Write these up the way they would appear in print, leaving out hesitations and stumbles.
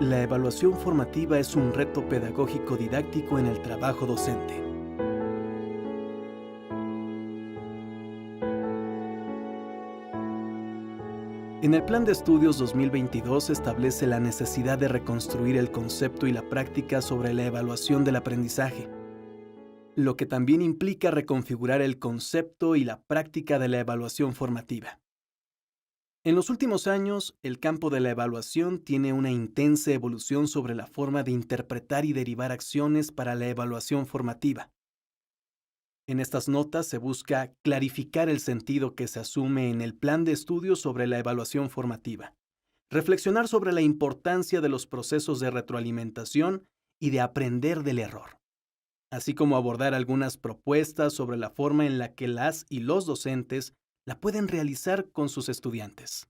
La evaluación formativa es un reto pedagógico didáctico en el trabajo docente. En el Plan de Estudios 2022 se establece la necesidad de reconstruir el concepto y la práctica sobre la evaluación del aprendizaje, lo que también implica reconfigurar el concepto y la práctica de la evaluación formativa. En los últimos años, el campo de la evaluación tiene una intensa evolución sobre la forma de interpretar y derivar acciones para la evaluación formativa. En estas notas se busca clarificar el sentido que se asume en el plan de estudios sobre la evaluación formativa, reflexionar sobre la importancia de los procesos de retroalimentación y de aprender del error, así como abordar algunas propuestas sobre la forma en la que las y los docentes la pueden realizar con sus estudiantes.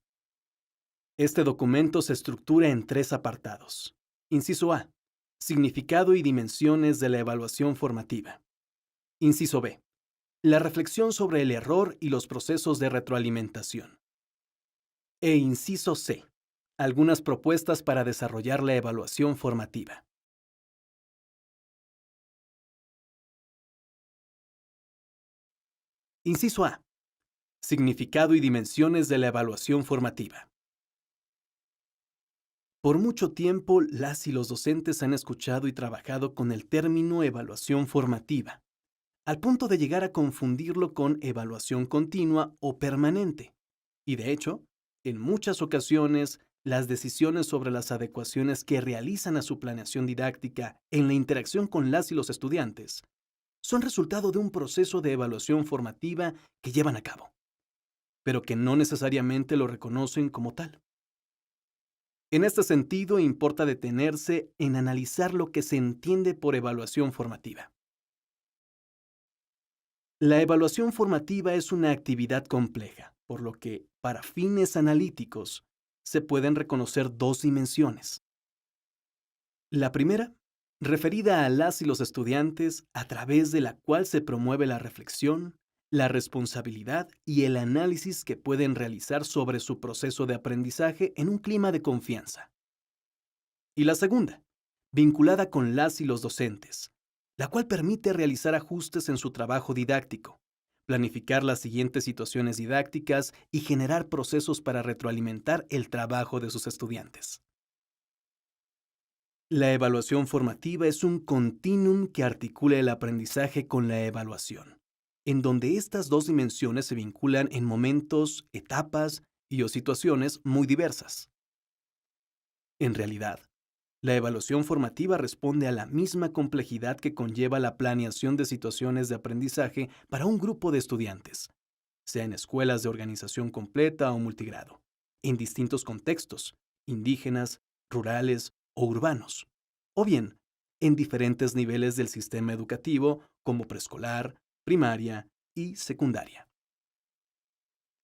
Este documento se estructura en 3 apartados. Inciso A. Significado y dimensiones de la evaluación formativa. Inciso B. La reflexión sobre el error y los procesos de retroalimentación. E inciso C. Algunas propuestas para desarrollar la evaluación formativa. Inciso A. Significado y dimensiones de la evaluación formativa. Por mucho tiempo, las y los docentes han escuchado y trabajado con el término evaluación formativa, al punto de llegar a confundirlo con evaluación continua o permanente. Y de hecho, en muchas ocasiones, las decisiones sobre las adecuaciones que realizan a su planeación didáctica en la interacción con las y los estudiantes son resultado de un proceso de evaluación formativa que llevan a cabo, pero que no necesariamente lo reconocen como tal. En este sentido, importa detenerse en analizar lo que se entiende por evaluación formativa. La evaluación formativa es una actividad compleja, por lo que, para fines analíticos, se pueden reconocer 2 dimensiones. La primera, referida a las y los estudiantes, a través de la cual se promueve la reflexión, la responsabilidad y el análisis que pueden realizar sobre su proceso de aprendizaje en un clima de confianza. Y la segunda, vinculada con las y los docentes, la cual permite realizar ajustes en su trabajo didáctico, planificar las siguientes situaciones didácticas y generar procesos para retroalimentar el trabajo de sus estudiantes. La evaluación formativa es un continuum que articula el aprendizaje con la evaluación, en donde estas 2 dimensiones se vinculan en momentos, etapas y o situaciones muy diversas. En realidad, la evaluación formativa responde a la misma complejidad que conlleva la planeación de situaciones de aprendizaje para un grupo de estudiantes, sea en escuelas de organización completa o multigrado, en distintos contextos, indígenas, rurales o urbanos, o bien en diferentes niveles del sistema educativo como preescolar, primaria y secundaria.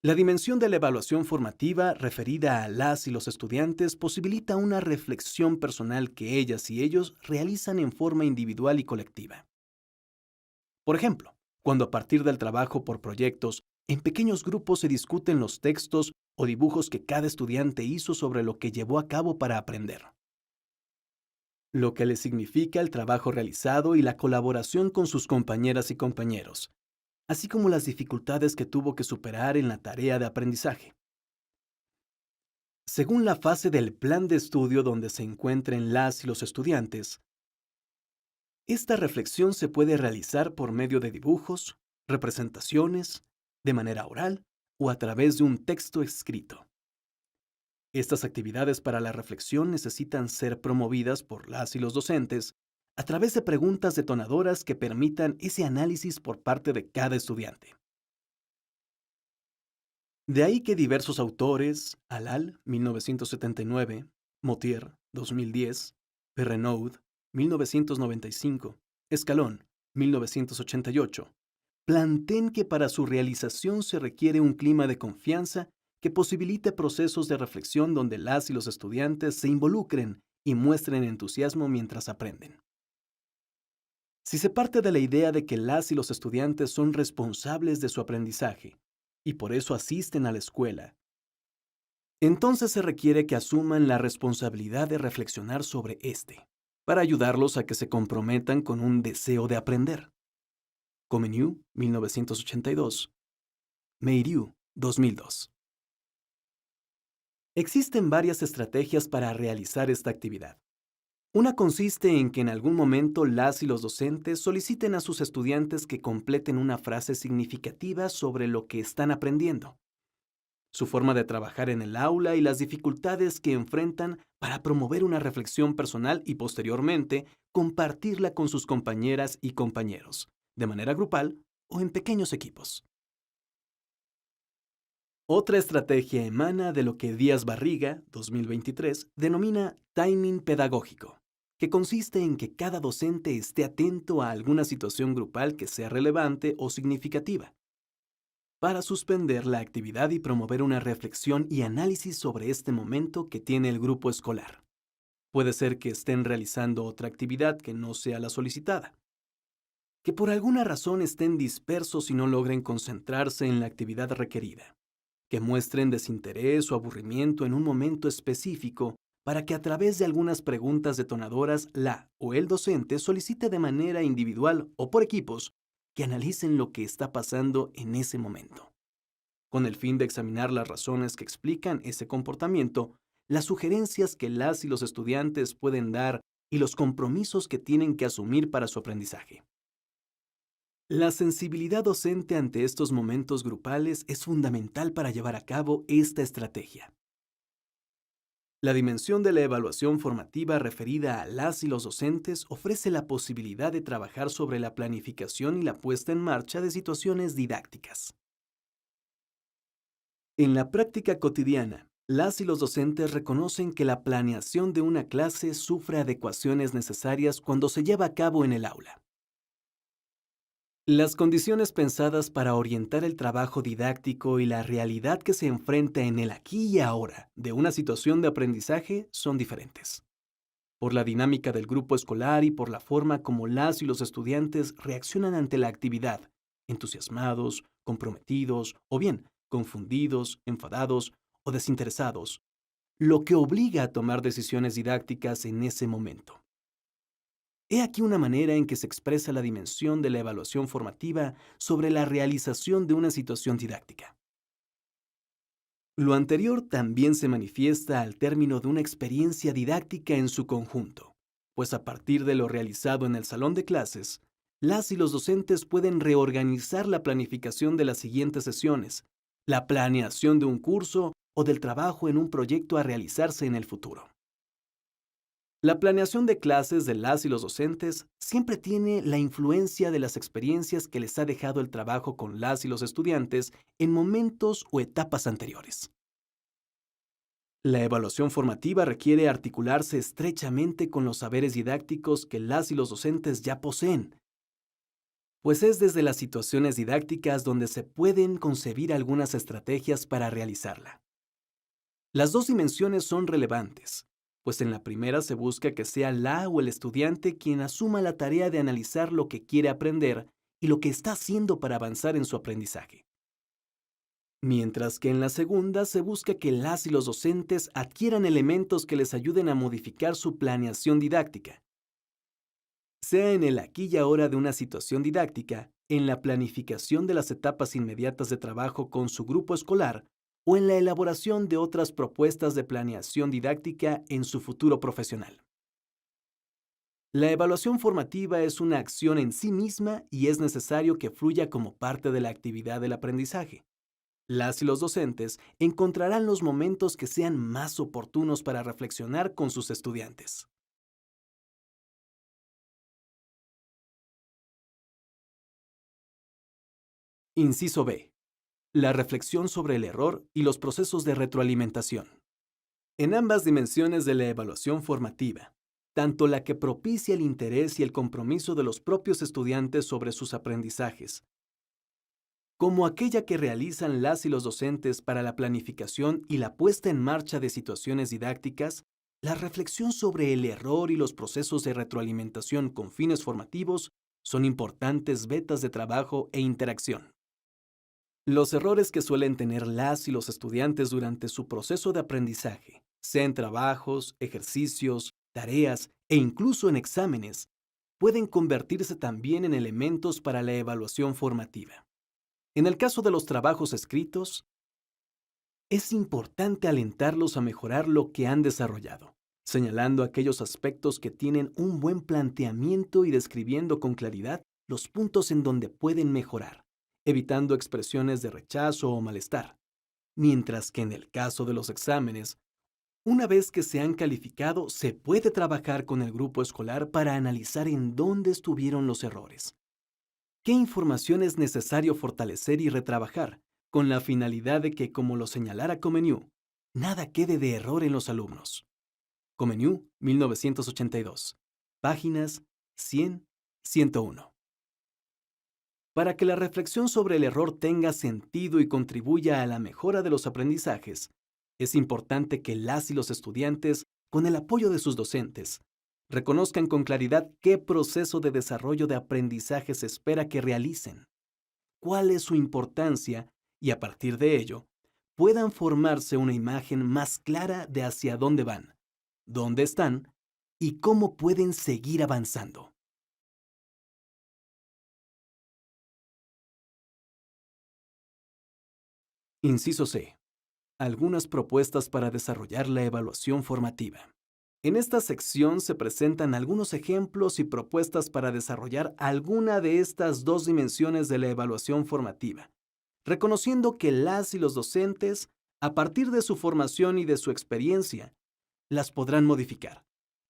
La dimensión de la evaluación formativa referida a las y los estudiantes posibilita una reflexión personal que ellas y ellos realizan en forma individual y colectiva. Por ejemplo, cuando a partir del trabajo por proyectos, en pequeños grupos se discuten los textos o dibujos que cada estudiante hizo sobre lo que llevó a cabo para aprender, lo que le significa el trabajo realizado y la colaboración con sus compañeras y compañeros, así como las dificultades que tuvo que superar en la tarea de aprendizaje. Según la fase del plan de estudio donde se encuentren las y los estudiantes, esta reflexión se puede realizar por medio de dibujos, representaciones, de manera oral o a través de un texto escrito. Estas actividades para la reflexión necesitan ser promovidas por las y los docentes a través de preguntas detonadoras que permitan ese análisis por parte de cada estudiante. De ahí que diversos autores, Alal, 1979, Motier, 2010, Perrenaud, 1995, Escalón, 1988, planteen que para su realización se requiere un clima de confianza que posibilite procesos de reflexión donde las y los estudiantes se involucren y muestren entusiasmo mientras aprenden. Si se parte de la idea de que las y los estudiantes son responsables de su aprendizaje y por eso asisten a la escuela, Entonces se requiere que asuman la responsabilidad de reflexionar sobre para ayudarlos a que se comprometan con un deseo de aprender. Comenius, 1982. Meiriu, 2002. Existen varias estrategias para realizar esta actividad. Una consiste en que en algún momento las y los docentes soliciten a sus estudiantes que completen una frase significativa sobre lo que están aprendiendo, su forma de trabajar en el aula y las dificultades que enfrentan para promover una reflexión personal y posteriormente compartirla con sus compañeras y compañeros, de manera grupal o en pequeños equipos. Otra estrategia emana de lo que Díaz Barriga, 2023, denomina timing pedagógico, que consiste en que cada docente esté atento a alguna situación grupal que sea relevante o significativa, para suspender la actividad y promover una reflexión y análisis sobre este momento que tiene el grupo escolar. Puede ser que estén realizando otra actividad que no sea la solicitada, que por alguna razón estén dispersos y no logren concentrarse en la actividad requerida, que muestren desinterés o aburrimiento en un momento específico para que a través de algunas preguntas detonadoras la o el docente solicite de manera individual o por equipos que analicen lo que está pasando en ese momento. Con el fin de examinar las razones que explican ese comportamiento, las sugerencias que las y los estudiantes pueden dar y los compromisos que tienen que asumir para su aprendizaje. La sensibilidad docente ante estos momentos grupales es fundamental para llevar a cabo esta estrategia. La dimensión de la evaluación formativa referida a las y los docentes ofrece la posibilidad de trabajar sobre la planificación y la puesta en marcha de situaciones didácticas. En la práctica cotidiana, las y los docentes reconocen que la planeación de una clase sufre adecuaciones necesarias cuando se lleva a cabo en el aula. Las condiciones pensadas para orientar el trabajo didáctico y la realidad que se enfrenta en el aquí y ahora de una situación de aprendizaje son diferentes. Por la dinámica del grupo escolar y por la forma como las y los estudiantes reaccionan ante la actividad, entusiasmados, comprometidos o bien confundidos, enfadados o desinteresados, lo que obliga a tomar decisiones didácticas en ese momento. He aquí una manera en que se expresa la dimensión de la evaluación formativa sobre la realización de una situación didáctica. Lo anterior también se manifiesta al término de una experiencia didáctica en su conjunto, pues a partir de lo realizado en el salón de clases, las y los docentes pueden reorganizar la planificación de las siguientes sesiones, la planeación de un curso o del trabajo en un proyecto a realizarse en el futuro. La planeación de clases de las y los docentes siempre tiene la influencia de las experiencias que les ha dejado el trabajo con las y los estudiantes en momentos o etapas anteriores. La evaluación formativa requiere articularse estrechamente con los saberes didácticos que las y los docentes ya poseen, pues es desde las situaciones didácticas donde se pueden concebir algunas estrategias para realizarla. Las dos dimensiones son relevantes, pues en la primera se busca que sea la o el estudiante quien asuma la tarea de analizar lo que quiere aprender y lo que está haciendo para avanzar en su aprendizaje. Mientras que en la segunda se busca que las y los docentes adquieran elementos que les ayuden a modificar su planeación didáctica, sea en el aquí y ahora de una situación didáctica, en la planificación de las etapas inmediatas de trabajo con su grupo escolar o en la elaboración de otras propuestas de planeación didáctica en su futuro profesional. La evaluación formativa es una acción en sí misma y es necesario que fluya como parte de la actividad del aprendizaje. Las y los docentes encontrarán los momentos que sean más oportunos para reflexionar con sus estudiantes. Inciso B. La reflexión sobre el error y los procesos de retroalimentación. En ambas dimensiones de la evaluación formativa, tanto la que propicia el interés y el compromiso de los propios estudiantes sobre sus aprendizajes, como aquella que realizan las y los docentes para la planificación y la puesta en marcha de situaciones didácticas, la reflexión sobre el error y los procesos de retroalimentación con fines formativos son importantes vetas de trabajo e interacción. Los errores que suelen tener las y los estudiantes durante su proceso de aprendizaje, sea en trabajos, ejercicios, tareas e incluso en exámenes, pueden convertirse también en elementos para la evaluación formativa. En el caso de los trabajos escritos, es importante alentarlos a mejorar lo que han desarrollado, señalando aquellos aspectos que tienen un buen planteamiento y describiendo con claridad los puntos en donde pueden mejorar, evitando expresiones de rechazo o malestar. Mientras que en el caso de los exámenes, una vez que se han calificado, se puede trabajar con el grupo escolar para analizar en dónde estuvieron los errores. ¿Qué información es necesario fortalecer y retrabajar, con la finalidad de que, como lo señalara Comenius, nada quede de error en los alumnos? Comenius, 1982. Páginas 100-101. Para que la reflexión sobre el error tenga sentido y contribuya a la mejora de los aprendizajes, es importante que las y los estudiantes, con el apoyo de sus docentes, reconozcan con claridad qué proceso de desarrollo de aprendizaje se espera que realicen, cuál es su importancia y a partir de ello, puedan formarse una imagen más clara de hacia dónde van, dónde están y cómo pueden seguir avanzando. Inciso C. Algunas propuestas para desarrollar la evaluación formativa. En esta sección se presentan algunos ejemplos y propuestas para desarrollar alguna de estas dos dimensiones de la evaluación formativa, reconociendo que las y los docentes, a partir de su formación y de su experiencia, las podrán modificar,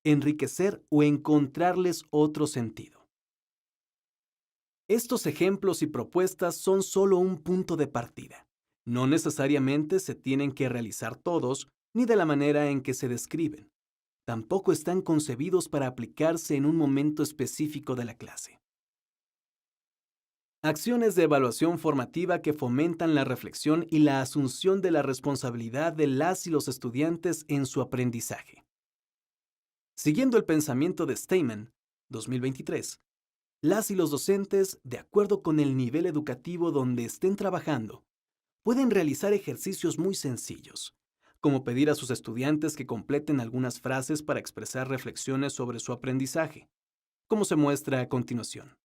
enriquecer o encontrarles otro sentido. Estos ejemplos y propuestas son solo un punto de partida. No necesariamente se tienen que realizar todos ni de la manera en que se describen. Tampoco están concebidos para aplicarse en un momento específico de la clase. Acciones de evaluación formativa que fomentan la reflexión y la asunción de la responsabilidad de las y los estudiantes en su aprendizaje. Siguiendo el pensamiento de Steinman, 2023, las y los docentes, de acuerdo con el nivel educativo donde estén trabajando, pueden realizar ejercicios muy sencillos, como pedir a sus estudiantes que completen algunas frases para expresar reflexiones sobre su aprendizaje, como se muestra a continuación.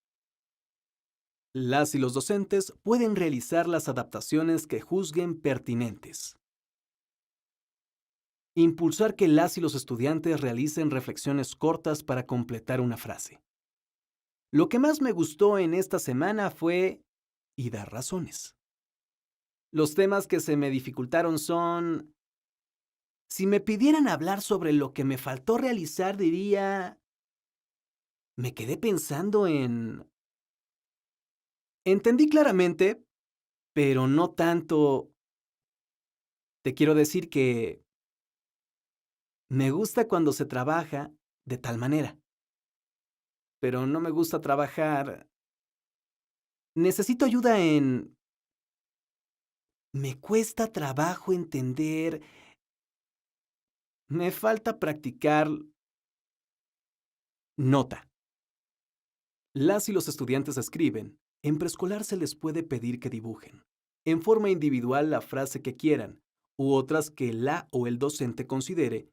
Las y los docentes pueden realizar las adaptaciones que juzguen pertinentes. Impulsar que las y los estudiantes realicen reflexiones cortas para completar una frase. Lo que más me gustó en esta semana fue y dar razones. Los temas que se me dificultaron son: si me pidieran hablar sobre lo que me faltó realizar, diría, me quedé pensando en... Entendí claramente, pero no tanto. Te quiero decir que me gusta cuando se trabaja de tal manera, pero no me gusta trabajar. Necesito ayuda en... Me cuesta trabajo entender. Me falta practicar. Nota. Las y los estudiantes escriben. En preescolar se les puede pedir que dibujen, en forma individual, la frase que quieran, u otras que la o el docente considere,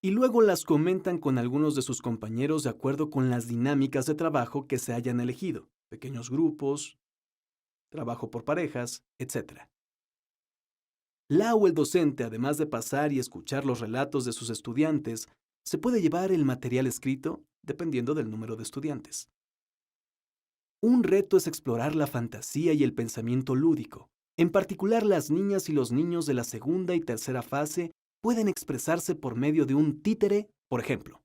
y luego las comentan con algunos de sus compañeros de acuerdo con las dinámicas de trabajo que se hayan elegido, pequeños grupos, trabajo por parejas, etc. La o el docente, además de pasar y escuchar los relatos de sus estudiantes, se puede llevar el material escrito dependiendo del número de estudiantes. Un reto es explorar la fantasía y el pensamiento lúdico. En particular, las niñas y los niños de la segunda y tercera fase pueden expresarse por medio de un títere, por ejemplo.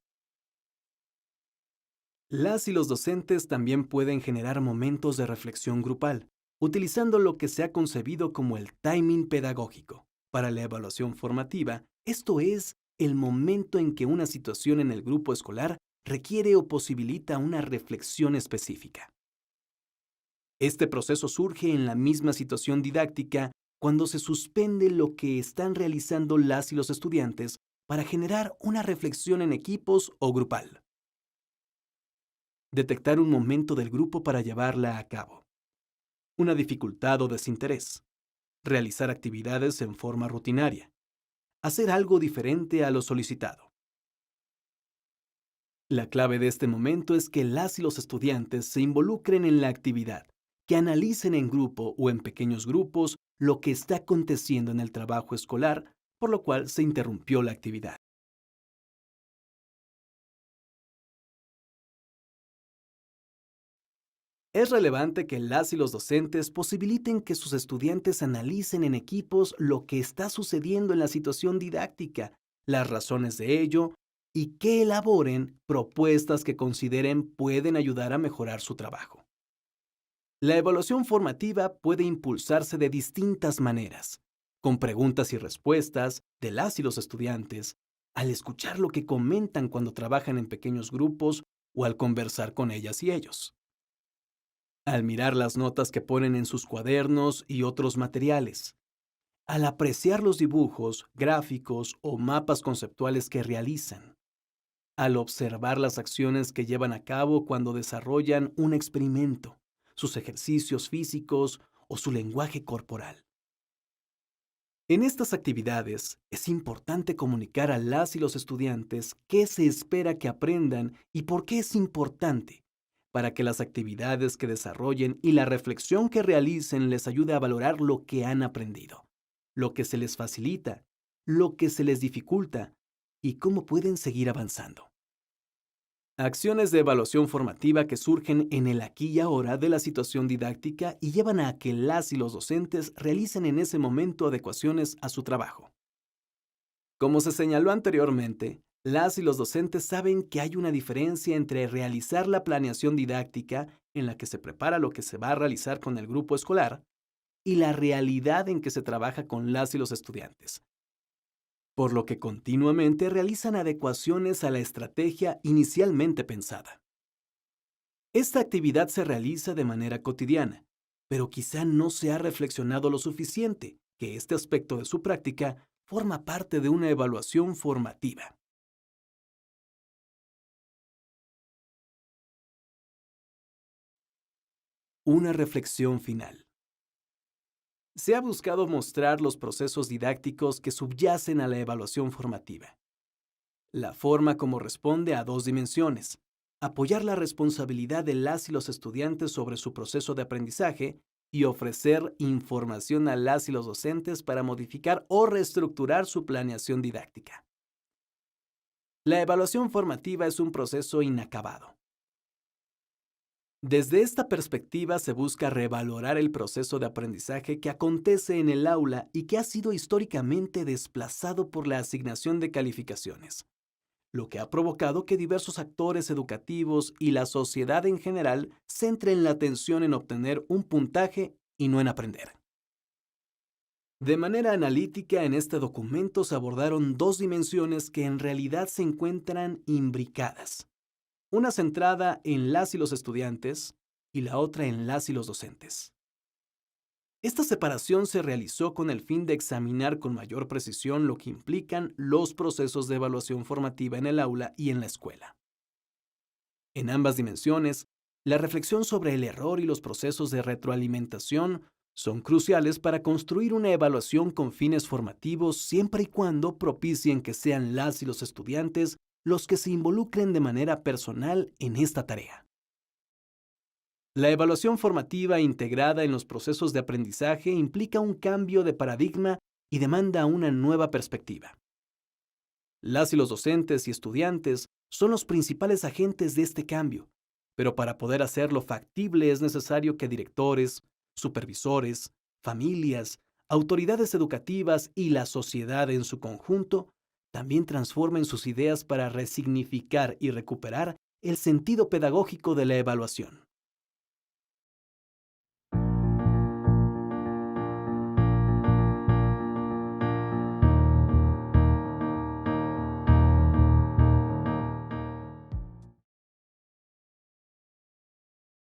Las y los docentes también pueden generar momentos de reflexión grupal, utilizando lo que se ha concebido como el timing pedagógico. Para la evaluación formativa, esto es el momento en que una situación en el grupo escolar requiere o posibilita una reflexión específica. Este proceso surge en la misma situación didáctica cuando se suspende lo que están realizando las y los estudiantes para generar una reflexión en equipos o grupal. Detectar un momento del grupo para llevarla a cabo. una dificultad o desinterés, realizar actividades en forma rutinaria, hacer algo diferente a lo solicitado. La clave de este momento es que las y los estudiantes se involucren en la actividad, que analicen en grupo o en pequeños grupos lo que está aconteciendo en el trabajo escolar, por lo cual se interrumpió la actividad. Es relevante que las y los docentes posibiliten que sus estudiantes analicen en equipos lo que está sucediendo en la situación didáctica, las razones de ello y que elaboren propuestas que consideren pueden ayudar a mejorar su trabajo. La evaluación formativa puede impulsarse de distintas maneras, con preguntas y respuestas de las y los estudiantes, al escuchar lo que comentan cuando trabajan en pequeños grupos o al conversar con ellas y ellos. Al mirar las notas que ponen en sus cuadernos y otros materiales, al apreciar los dibujos, gráficos o mapas conceptuales que realizan, al observar las acciones que llevan a cabo cuando desarrollan un experimento, sus ejercicios físicos o su lenguaje corporal. En estas actividades es importante comunicar a las y los estudiantes qué se espera que aprendan y por qué es importante, para que las actividades que desarrollen y la reflexión que realicen les ayude a valorar lo que han aprendido, lo que se les facilita, lo que se les dificulta y cómo pueden seguir avanzando. Acciones de evaluación formativa que surgen en el aquí y ahora de la situación didáctica y llevan a que las y los docentes realicen en ese momento adecuaciones a su trabajo. Como se señaló anteriormente, las y los docentes saben que hay una diferencia entre realizar la planeación didáctica, en la que se prepara lo que se va a realizar con el grupo escolar, y la realidad en que se trabaja con las y los estudiantes, por lo que continuamente realizan adecuaciones a la estrategia inicialmente pensada. Esta actividad se realiza de manera cotidiana, pero quizá no se ha reflexionado lo suficiente que este aspecto de su práctica forma parte de una evaluación formativa. Una reflexión final. Se ha buscado mostrar los procesos didácticos que subyacen a la evaluación formativa. La forma como responde a dos dimensiones: apoyar la responsabilidad de las y los estudiantes sobre su proceso de aprendizaje y ofrecer información a las y los docentes para modificar o reestructurar su planeación didáctica. La evaluación formativa es un proceso inacabado. Desde esta perspectiva se busca revalorar el proceso de aprendizaje que acontece en el aula y que ha sido históricamente desplazado por la asignación de calificaciones, lo que ha provocado que diversos actores educativos y la sociedad en general centren la atención en obtener un puntaje y no en aprender. De manera analítica, en este documento se abordaron dos dimensiones que en realidad se encuentran imbricadas: una centrada en las y los estudiantes y la otra en las y los docentes. Esta separación se realizó con el fin de examinar con mayor precisión lo que implican los procesos de evaluación formativa en el aula y en la escuela. En ambas dimensiones, la reflexión sobre el error y los procesos de retroalimentación son cruciales para construir una evaluación con fines formativos, siempre y cuando propicien que sean las y los estudiantes los que se involucren de manera personal en esta tarea. La evaluación formativa integrada en los procesos de aprendizaje implica un cambio de paradigma y demanda una nueva perspectiva. Las y los docentes y estudiantes son los principales agentes de este cambio, pero para poder hacerlo factible es necesario que directores, supervisores, familias, autoridades educativas y la sociedad en su conjunto también transformen sus ideas para resignificar y recuperar el sentido pedagógico de la evaluación.